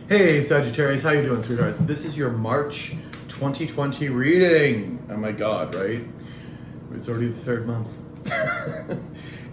Hey Sagittarius, how you doing, sweethearts? This is your March 2020 reading. Oh my God, right? It's already the third month.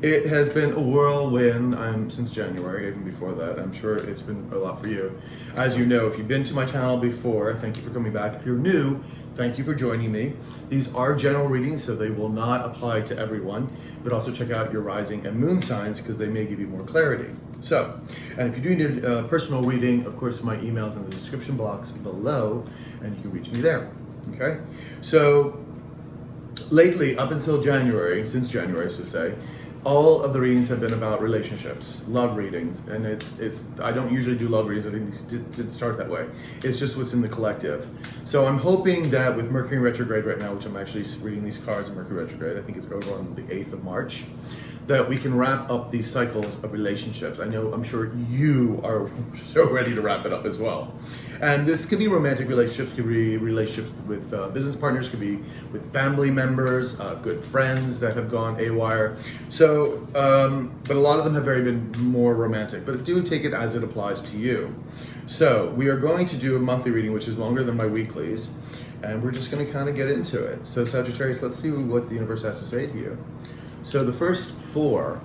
It has been a whirlwind since January, even before that. I'm sure it's been a lot for you. As you know, if you've been to my channel before, thank you for coming back. If you're new, thank you for joining me. These are general readings, so they will not apply to everyone, but also check out your rising and moon signs because they may give you more clarity. So, and if you do need a personal reading, of course, my email's in the description box below, and you can reach me there, okay? So, lately, up until January, since January, to say, all of the readings have been about relationships, love readings, and it's I don't usually do love readings. I didn't start that way. It's just what's in the collective. So I'm hoping that with Mercury retrograde right now, which I'm actually reading these cards in Mercury retrograde, I think it's over on the 8th of March, that we can wrap up these cycles of relationships. I'm sure you are so ready to wrap it up as well. And this could be romantic relationships, could be relationships with business partners, could be with family members, good friends that have gone AWire. So, but a lot of them have been more romantic, but do take it as it applies to you. So we are going to do a monthly reading, which is longer than my weeklies, and we're just gonna kind of get into it. So Sagittarius, let's see what the universe has to say to you. So the first four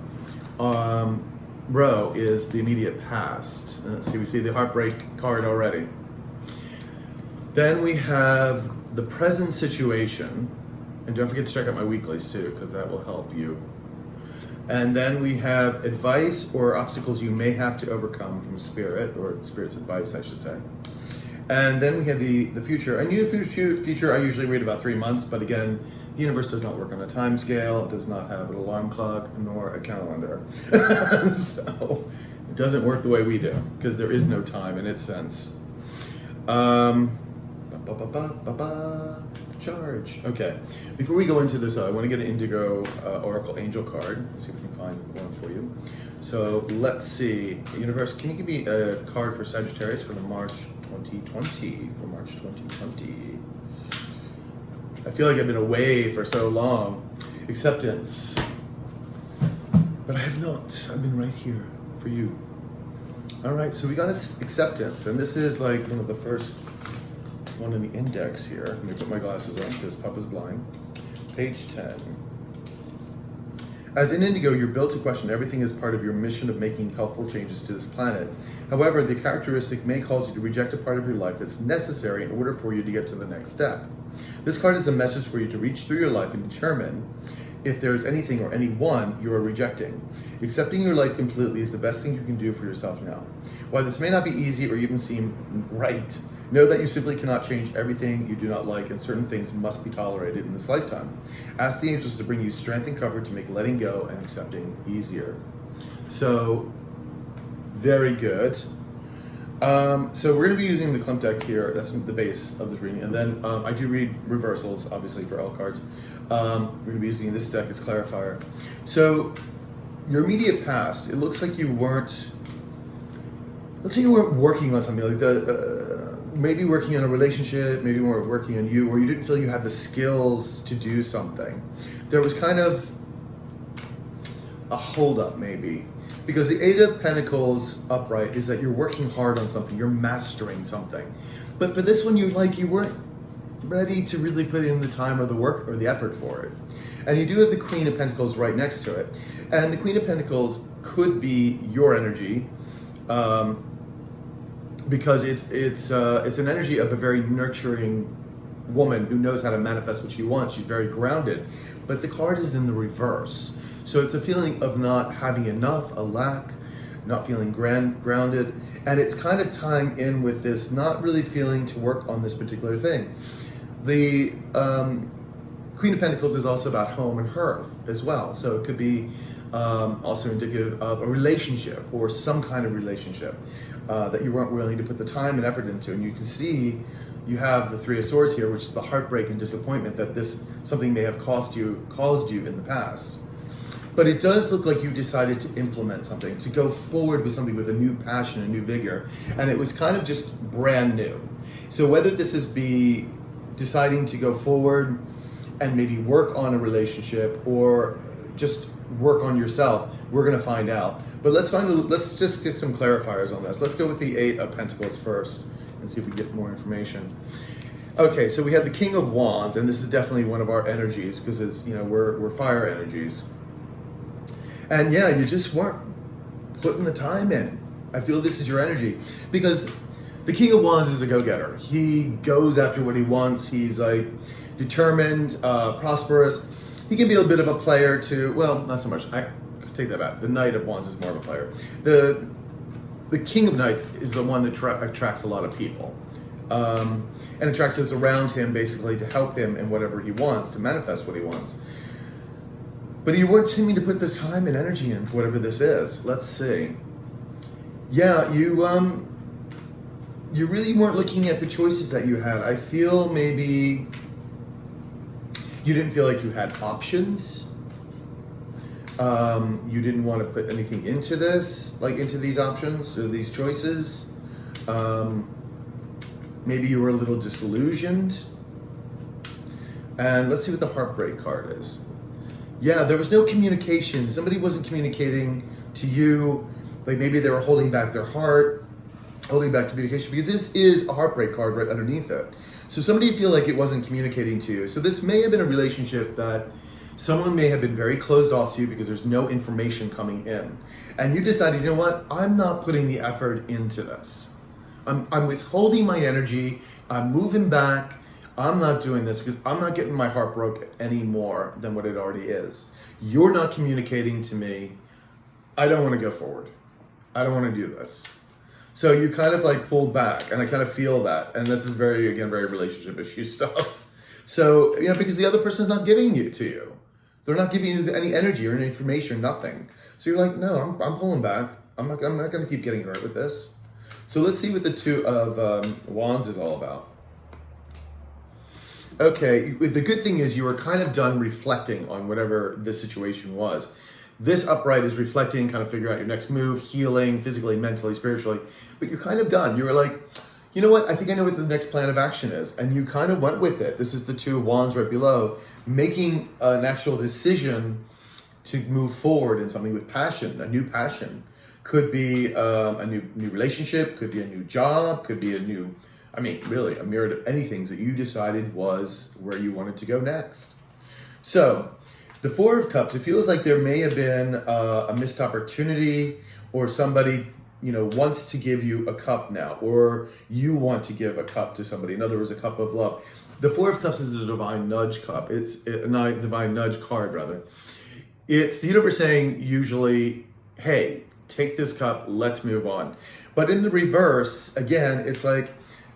row is the immediate past. Let's see, we see the heartbreak card already. Then we have the present situation, and don't forget to check out my weeklies too, because that will help you. And then we have advice or obstacles you may have to overcome from Spirit, or Spirit's advice, I should say. And then we have the future. I knew the future, I usually read about 3 months, but again, the universe does not work on a time scale. It does not have an alarm clock nor a calendar. So it doesn't work the way we do, because there is no time in its sense. Charge. Okay. Before we go into this, I want to get an Indigo Oracle Angel card. Let's see if we can find one for you. So let's see. Universe, can you give me a card for Sagittarius for the March 2020? For March 2020. I feel like I've been away for so long. Acceptance. But I have not. I've been right here for you. All right, so we got acceptance, and this is like one of the first one in the index here. Let me put my glasses on because Papa's blind. Page 10. As in Indigo, you're built to question everything as part of your mission of making helpful changes to this planet. However, the characteristic may cause you to reject a part of your life that's necessary in order for you to get to the next step. This card is a message for you to reach through your life and determine if there is anything or anyone you are rejecting. Accepting your life completely is the best thing you can do for yourself now. While this may not be easy or even seem right, know that you simply cannot change everything you do not like, and certain things must be tolerated in this lifetime. Ask the angels to bring you strength and comfort to make letting go and accepting easier. So, very good. So we're going to be using the Klimt deck here. That's the base of the reading. And then I do read reversals, obviously, for all cards. We're going to be using this deck as clarifier. So, your immediate past, it looks like you weren't, let's say you weren't working on something, like maybe working on a relationship, maybe you weren't working on you, or you didn't feel you had the skills to do something. There was kind of a holdup, maybe. Because the Eight of Pentacles upright is that you're working hard on something, you're mastering something. But for this one, you weren't ready to really put in the time or the work or the effort for it. And you do have the Queen of Pentacles right next to it. And the Queen of Pentacles could be your energy, because it's an energy of a very nurturing woman who knows how to manifest what she wants. She's very grounded. But the card is in the reverse. So it's a feeling of not having enough, a lack, not feeling grounded, and it's kind of tying in with this not really feeling to work on this particular thing. The Queen of Pentacles is also about home and hearth as well, so it could be also indicative of a relationship or some kind of relationship that you weren't willing to put the time and effort into. And you can see you have the Three of Swords here, which is the heartbreak and disappointment that something may have caused you in the past. But it does look like you decided to implement something, to go forward with something with a new passion, a new vigor, and it was kind of just brand new. So whether this is deciding to go forward and maybe work on a relationship, or just work on yourself? We're going to find out. But let's just get some clarifiers on this. Let's go with the Eight of Pentacles first and see if we get more information. Okay, so we have the King of Wands, and this is definitely one of our energies because it's, we're fire energies. And yeah, you just weren't putting the time in. I feel this is your energy because the King of Wands is a go-getter. He goes after what he wants. He's like determined, prosperous. He can be a bit of a player too. Well, not so much. I take that back. The Knight of Wands is more of a player. The King of Knights is the one that attracts a lot of people. And attracts those around him basically to help him in whatever he wants, to manifest what he wants. But you weren't seeming to put the time and energy in whatever this is. Let's see. Yeah, you really weren't looking at the choices that you had. I feel maybe you didn't feel like you had options. You didn't want to put anything into this, like into these options or these choices. Maybe you were a little disillusioned. And let's see what the Heartbreak card is. Yeah, there was no communication. Somebody wasn't communicating to you. Like maybe they were holding back their heart, holding back communication, because this is a heartbreak card right underneath it. So somebody feel like it wasn't communicating to you. So this may have been a relationship that someone may have been very closed off to you because there's no information coming in. And you decided, you know what? I'm not putting the effort into this. I'm withholding my energy. I'm moving back. I'm not doing this because I'm not getting my heart broke any more than what it already is. You're not communicating to me. I don't want to go forward. I don't want to do this. So you kind of like pulled back, and I kind of feel that. And this is very relationship issue stuff. So, because the other person's not giving it to you. They're not giving you any energy or any information, nothing. So you're like, no, I'm pulling back. I'm not going to keep getting hurt with this. So let's see what the Two of Wands is all about. Okay, the good thing is you were kind of done reflecting on whatever the situation was. This upright is reflecting, kind of figure out your next move, healing, physically, mentally, spiritually. But you're kind of done. You were like, you know what? I think I know what the next plan of action is. And you kind of went with it. This is the Two of Wands right below, making an actual decision to move forward in something with passion, a new passion. Could be a new relationship, could be a new job, could be really a myriad of anything that you decided was where you wanted to go next. So, the Four of Cups, it feels like there may have been a missed opportunity, or somebody, wants to give you a cup now, or you want to give a cup to somebody. In other words, a cup of love. The Four of Cups is a divine nudge cup. It's a divine nudge card, rather. It's the universe saying usually, hey, take this cup, let's move on. But in the reverse, again, it's like,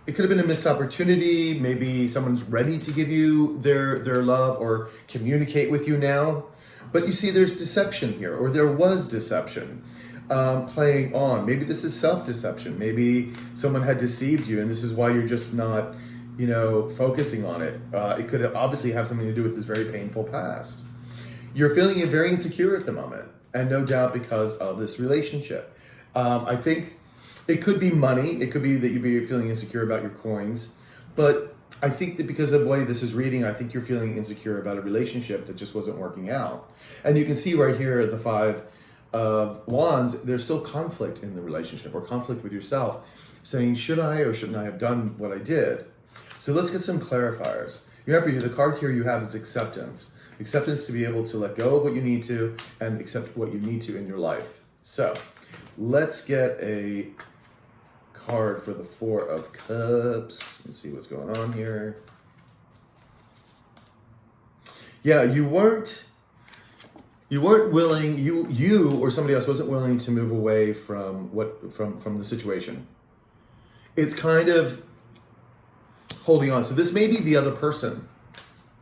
it could have been a missed opportunity. Maybe someone's ready to give you their love or communicate with you now. But you see, there's deception here, or there was deception playing on. Maybe this is self-deception. Maybe someone had deceived you, and this is why you're just not, focusing on it. It could obviously have something to do with this very painful past. You're feeling very insecure at the moment, and no doubt because of this relationship. I think it could be money. It could be that you'd be feeling insecure about your coins. But I think that because of the way this is reading, I think you're feeling insecure about a relationship that just wasn't working out. And you can see right here at the Five of Wands, there's still conflict in the relationship, or conflict with yourself, saying, should I or shouldn't I have done what I did? So let's get some clarifiers. Remember, the card here you have is acceptance. Acceptance to be able to let go of what you need to and accept what you need to in your life. So let's get a card for the Four of Cups. Let's see what's going on here. Yeah, you weren't willing, you or somebody else wasn't willing to move away from the situation. It's kind of holding on. So this may be the other person.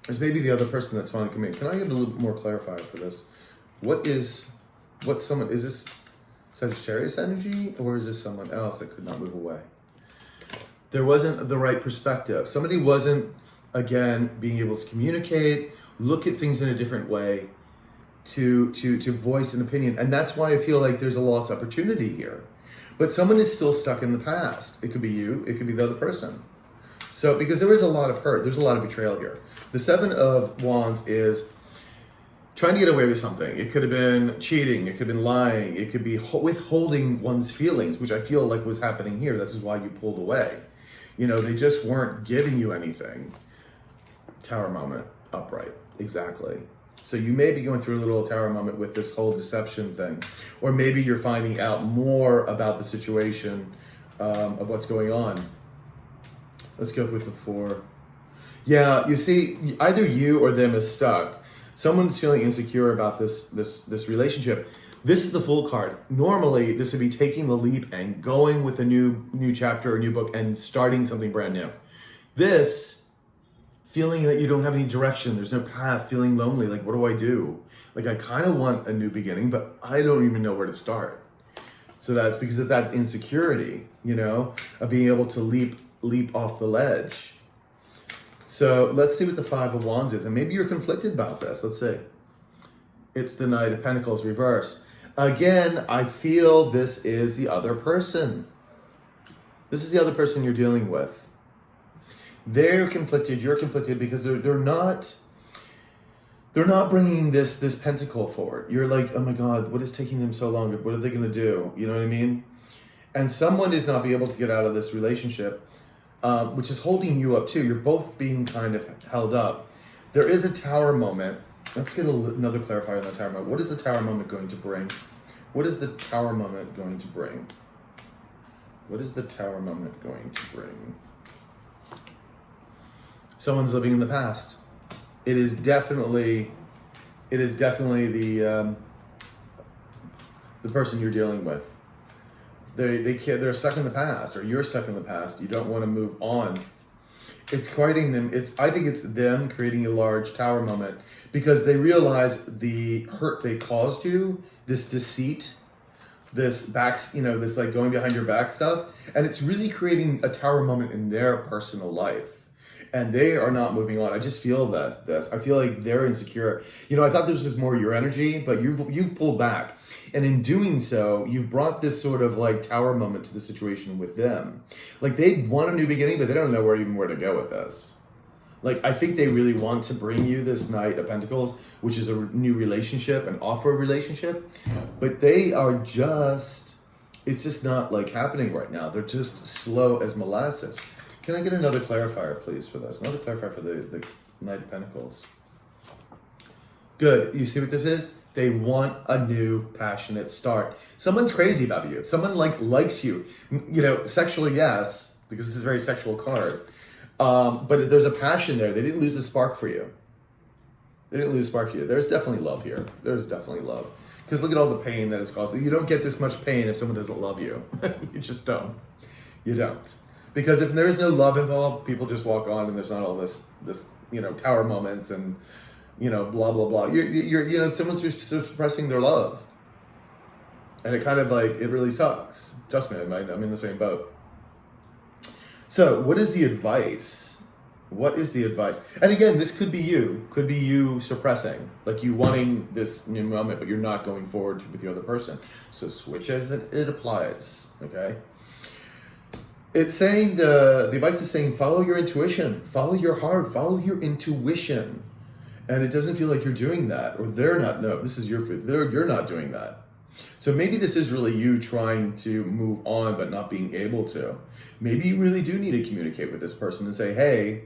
This may be the other person that's finally coming in. Can I get a little more clarifier for this? Is this Sagittarius energy, or is this someone else that could not move away? There wasn't the right perspective. Somebody wasn't, again, being able to communicate, look at things in a different way, to voice an opinion. And that's why I feel like there's a lost opportunity here. But someone is still stuck in the past. It could be you, it could be the other person. So, because there is a lot of hurt, there's a lot of betrayal here. The Seven of Wands is trying to get away with something. It could have been cheating. It could have been lying. It could be withholding one's feelings, which I feel like was happening here. This is why you pulled away. You know, they just weren't giving you anything. Tower moment, upright, exactly. So you may be going through a little tower moment with this whole deception thing. Or maybe you're finding out more about the situation of what's going on. Let's go with the 4. Yeah, you see, either you or them is stuck. Someone's feeling insecure about this relationship. This is the Fool card. Normally, this would be taking the leap and going with a new chapter or new book and starting something brand new. This, feeling that you don't have any direction, there's no path, feeling lonely, like what do I do? Like I kind of want a new beginning, but I don't even know where to start. So that's because of that insecurity, you know, of being able to leap off the ledge. So let's see what the 5 of Wands is. And maybe you're conflicted about this. Let's see. It's the Knight of Pentacles reversed. Again, I feel this is the other person. This is the other person you're dealing with. They're conflicted, you're conflicted because they're not bringing this pentacle forward. You're like, oh my God, what is taking them so long? What are they going to do? You know what I mean? And someone is not be able to get out of this relationship, which is holding you up too. You're both being kind of held up. There is a tower moment. Let's get another clarifier on the tower moment. What is the tower moment going to bring? What is the tower moment going to bring? What is the tower moment going to bring? Someone's living in the past. It is definitely the person you're dealing with. They're stuck in the past, or you're stuck in the past. You don't want to move on. It's creating them. I think it's them creating a large tower moment because they realize the hurt they caused you, this deceit, this this like going behind your back stuff, and it's really creating a tower moment in their personal life. And they are not moving on. I just feel this. I feel like they're insecure. You know, I thought this was more your energy, but you've pulled back. And in doing so, you've brought this sort of like tower moment to the situation with them. Like they want a new beginning, but they don't know where to go with this. Like I think they really want to bring you this Knight of Pentacles, which is a new relationship, an offer relationship. But they are it's just not like happening right now. They're just slow as molasses. Can I get another clarifier, please, for this? Another clarifier for the Knight of Pentacles. Good. You see what this is? They want a new passionate start. Someone's crazy about you. Someone likes you. You know, sexually, yes, because this is a very sexual card. But there's a passion there. They didn't lose the spark for you. There's definitely love here. There's definitely love. Because look at all the pain that it's causing. You don't get this much pain if someone doesn't love you. You just don't. You don't. Because if there's no love involved, people just walk on and there's not all this tower moments and, blah, blah, blah. Someone's just suppressing their love. And it kind of it really sucks. Trust me, I'm in the same boat. So what is the advice? And again, this could be you suppressing, like you wanting this new moment, but you're not going forward with the other person. So switch as it applies, okay? It's saying, the advice is saying, follow your intuition, follow your heart, follow your intuition. And it doesn't feel like you're doing that, or this is your food. You're not doing that. So maybe this is really you trying to move on, but not being able to. Maybe you really do need to communicate with this person and say, hey,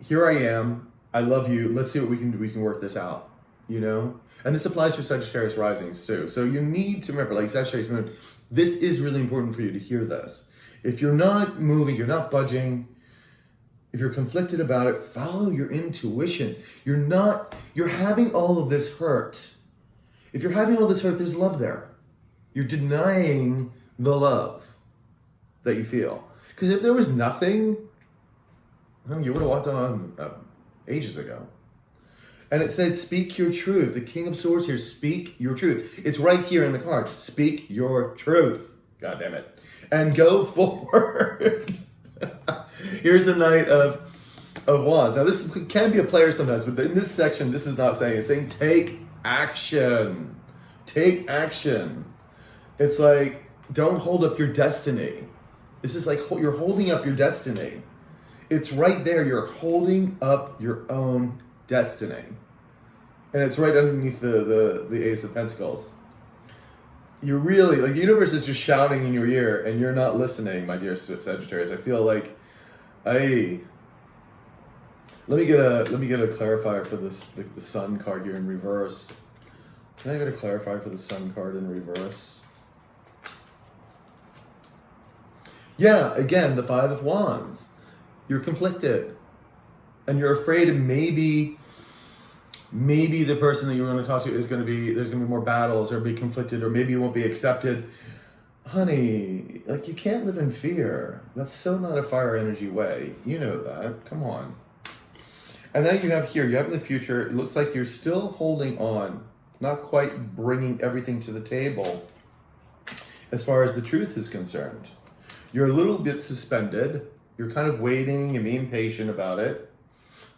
here I am. I love you. Let's see what we can do. We can work this out, And this applies for Sagittarius risings too. So you need to remember, like Sagittarius moon, this is really important for you to hear this. If you're not moving, you're not budging, if you're conflicted about it, follow your intuition. You're having all of this hurt. If you're having all this hurt, there's love there. You're denying the love that you feel. Because if there was nothing, you would have walked on ages ago. And it said, speak your truth. The King of Swords here, speak your truth. It's right here in the cards. Speak your truth. God damn it. And go forward. Here's the Knight of Wands. Now this can be a player sometimes, but in this section, this is not saying. It's saying take action. Take action. It's like, don't hold up your destiny. This is like you're holding up your destiny. It's right there. You're holding up your own destiny. And it's right underneath the Ace of Pentacles. You're really, like, the universe is just shouting in your ear and you're not listening, my dear Sagittarius. I feel like, let me get a clarifier for this, the Sun card here in reverse. Can I get a clarifier for the Sun card in reverse? Yeah, again, the Five of Wands. You're conflicted. And you're afraid maybe the person that you're going to talk to is going to be, there's going to be more battles or be conflicted, or maybe you won't be accepted. Honey, like, you can't live in fear. That's so not a fire energy way. You know that. Come on. And now you have here, you have in the future, it looks like you're still holding on, not quite bringing everything to the table as far as the truth is concerned. You're a little bit suspended. You're kind of waiting and being patient about it.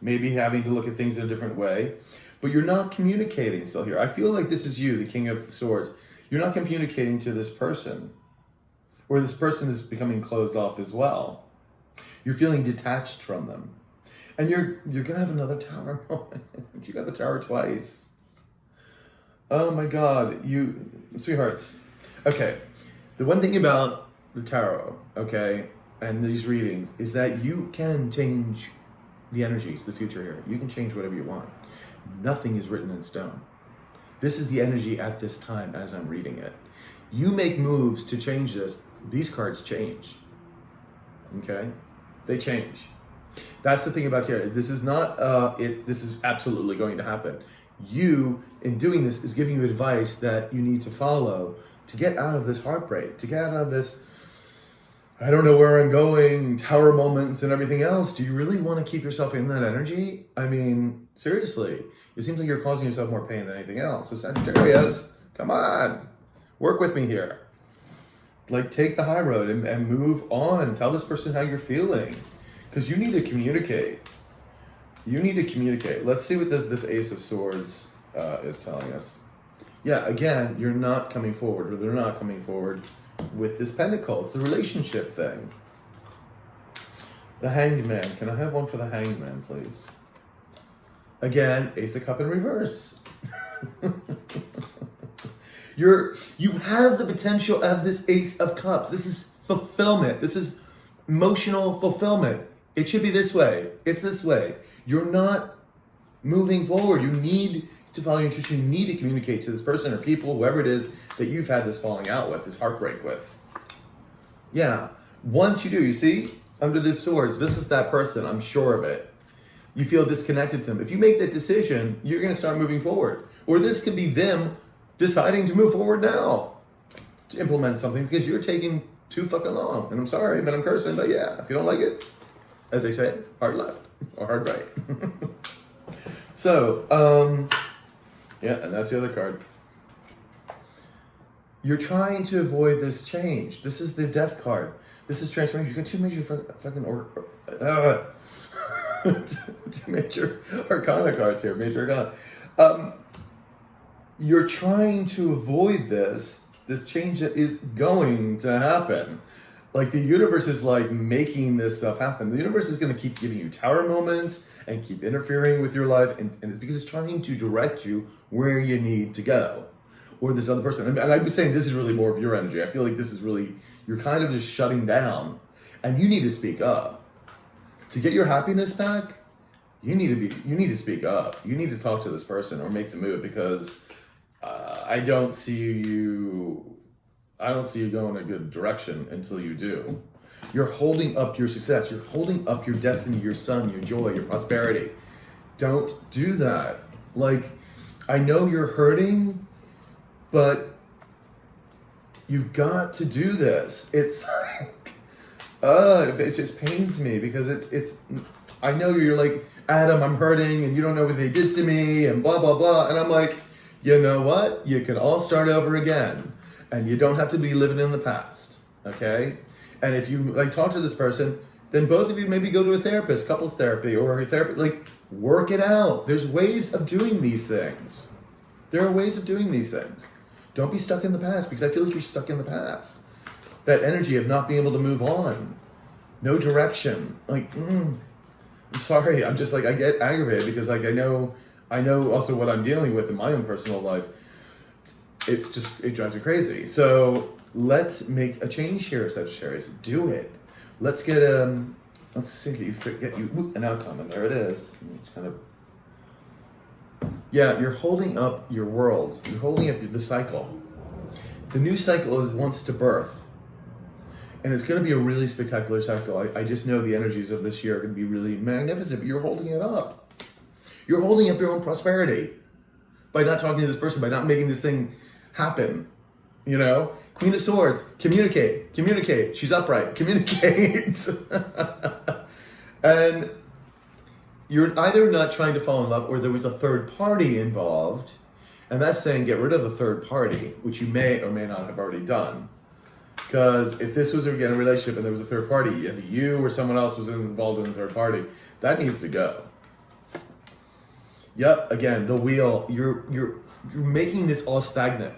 Maybe having to look at things in a different way. But you're not communicating still here. I feel like this is you, the King of Swords. You're not communicating to this person. Or this person is becoming closed off as well. You're feeling detached from them. And you're going to have another tower moment. You got the tower twice. Oh my God. You, sweethearts. Okay. The one thing about the tarot, okay, and these readings is that you can change the energies, the future here. You can change whatever you want. Nothing is written in stone. This is the energy at this time as I'm reading it. You make moves to change this. These cards change. Okay? They change. That's the thing about tarot. This is not, this is absolutely going to happen. You, in doing this, is giving you advice that you need to follow to get out of this heartbreak, to get out of this, I don't know where I'm going, tower moments and everything else. Do you really want to keep yourself in that energy? I mean, seriously, it seems like you're causing yourself more pain than anything else. So Sagittarius, come on, work with me here. Like, take the high road and move on. Tell this person how you're feeling, because you need to communicate. You need to communicate. Let's see what this Ace of Swords is telling us. Yeah, again, you're not coming forward, or they're not coming forward with this pentacle. It's the relationship thing. The Hanged Man. Can I have one for the Hanged Man, please? Again, Ace of Cup in reverse. You have the potential of this Ace of Cups. This is fulfillment. This is emotional fulfillment. It should be this way. It's this way. You're not moving forward. You need to follow your intuition. You need to communicate to this person or people, whoever it is that you've had this falling out with, this heartbreak with. Yeah. Once you do, you see, under the swords, this is that person. I'm sure of it. You feel disconnected to them. If you make that decision, you're going to start moving forward. Or this could be them deciding to move forward now to implement something because you're taking too fucking long. And I'm sorry, but I'm cursing. But yeah, if you don't like it, as they say, hard left or hard right. So, yeah, and that's the other card. You're trying to avoid this change. This is the Death card. This is transformation. You got two major two major arcana cards here. Major arcana. You're trying to avoid this change that is going to happen. Like, the universe is like making this stuff happen. The universe is going to keep giving you tower moments and keep interfering with your life, and it's because it's trying to direct you where you need to go. Or this other person. And I'd be saying this is really more of your energy. I feel like this is really, you're kind of just shutting down, and you need to speak up. To get your happiness back, you need to speak up. You need to talk to this person or make the move, because I don't see you going a good direction until you do. You're holding up your success. You're holding up your destiny, your sun, your joy, your prosperity. Don't do that. Like, I know you're hurting, but you've got to do this. It's like, it just pains me because it's, I know you're like, Adam, I'm hurting and you don't know what they did to me and blah, blah, blah. And I'm like, you know what? You can all start over again. And you don't have to be living in the past, okay? And if you like talk to this person, then both of you maybe go to a therapist, couples therapy, or a therapist, like, work it out. There's ways of doing these things. There are ways of doing these things. Don't be stuck in the past, because I feel like you're stuck in the past. That energy of not being able to move on. No direction. Like, I'm sorry. I'm just like, I get aggravated because, like, I know I know also what I'm dealing with in my own personal life. It drives me crazy. So let's make a change here, Sagittarius. Do it. Let's get let's see, get you an outcome, and there it is. It's kind of, yeah, you're holding up your world. You're holding up the cycle. The new cycle wants to birth. And it's going to be a really spectacular cycle. I just know the energies of this year are going to be really magnificent, but you're holding it up. You're holding up your own prosperity by not talking to this person, by not making this thing happen. You know? Queen of Swords, communicate. She's upright, communicate. And you're either not trying to fall in love or there was a third party involved. And that's saying get rid of the third party, which you may or may not have already done. Because if this was, again, a relationship and there was a third party, either you or someone else was involved in the third party, that needs to go. Yep, again, the wheel, you're making this all stagnant.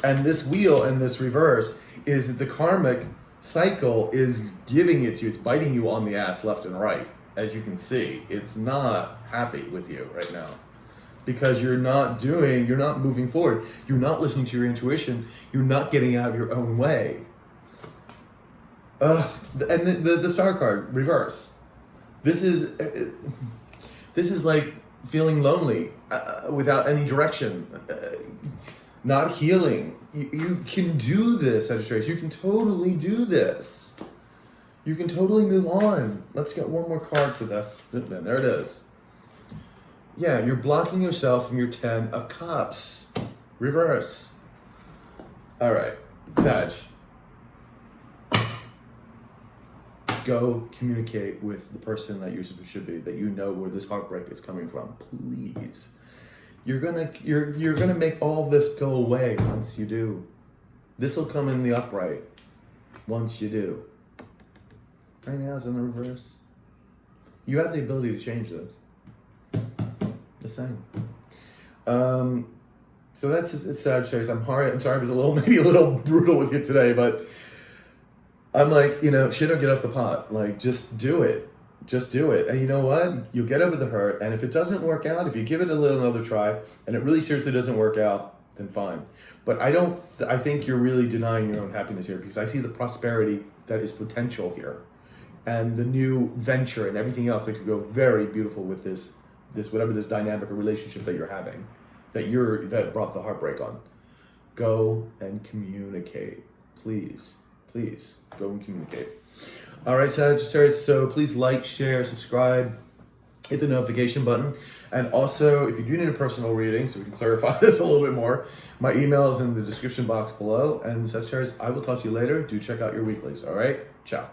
And this wheel and this reverse is the karmic cycle is giving it to you. It's biting you on the ass left and right, as you can see. It's not happy with you right now. Because you're not moving forward. You're not listening to your intuition. You're not getting out of your own way. And the star card, reverse. This is like feeling lonely without any direction, not healing. You can do this, Sagittarius. You can totally do this. You can totally move on. Let's get one more card for this. There it is. Yeah, you're blocking yourself from your 10 of Cups. Reverse. All right, Sag. Go communicate with the person that you should be, that you know where this heartbreak is coming from. Please. You're gonna make all this go away once you do. This will come in the upright once you do. Right now it's in the reverse. You have the ability to change this. The same. So that's Sagittarius. I'm sorry I was maybe a little brutal with you today, but I'm like, shit or get off the pot. Like, just do it. Just do it. And you know what? You'll get over the hurt. And if it doesn't work out, if you give it another try, and it really seriously doesn't work out, then fine. But I think you're really denying your own happiness here, because I see the prosperity that is potential here. And the new venture and everything else that could go very beautiful with this whatever this dynamic or relationship that you're having, that brought the heartbreak on. Go and communicate. Please go and communicate. All right, Sagittarius, so please like, share, subscribe, hit the notification button. And also, if you do need a personal reading, so we can clarify this a little bit more, my email is in the description box below. And Sagittarius, I will talk to you later. Do check out your weeklies, all right? Ciao.